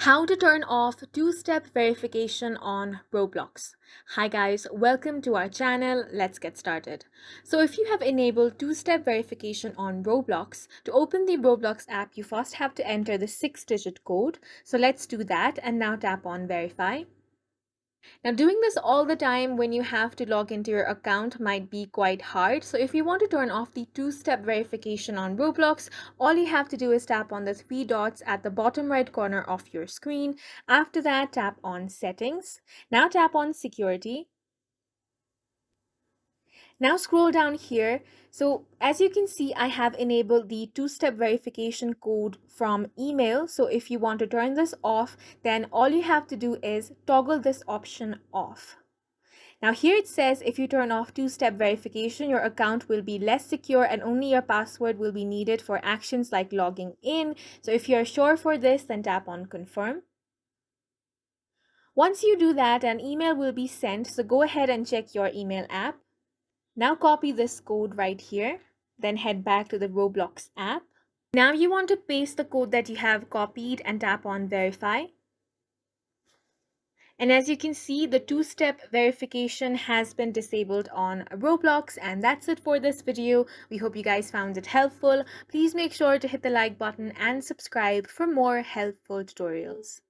How to turn off two-step verification on Roblox. Hi guys, welcome to our channel. Let's get started. So if you have enabled two-step verification on Roblox, to open the Roblox app, you first have to enter the 6-digit code. So let's do that and now tap on verify. Now, doing this all the time when you have to log into your account might be quite hard. So if you want to turn off the two-step verification on Roblox, all you have to do is tap on the 3 dots at the bottom right corner of your screen. After that, tap on settings. Now tap on security. Now scroll down here. So as you can see, I have enabled the two-step verification code from email. So if you want to turn this off, then all you have to do is toggle this option off. Now here it says if you turn off two-step verification, your account will be less secure and only your password will be needed for actions like logging in. So if you're sure for this, then tap on confirm. Once you do that, an email will be sent. So go ahead and check your email app. Now copy this code right here, then head back to the Roblox app. Now you want to paste the code that you have copied and tap on verify. And as you can see, the two-step verification has been disabled on Roblox. And that's it for this video. We hope you guys found it helpful. Please make sure to hit the like button and subscribe for more helpful tutorials.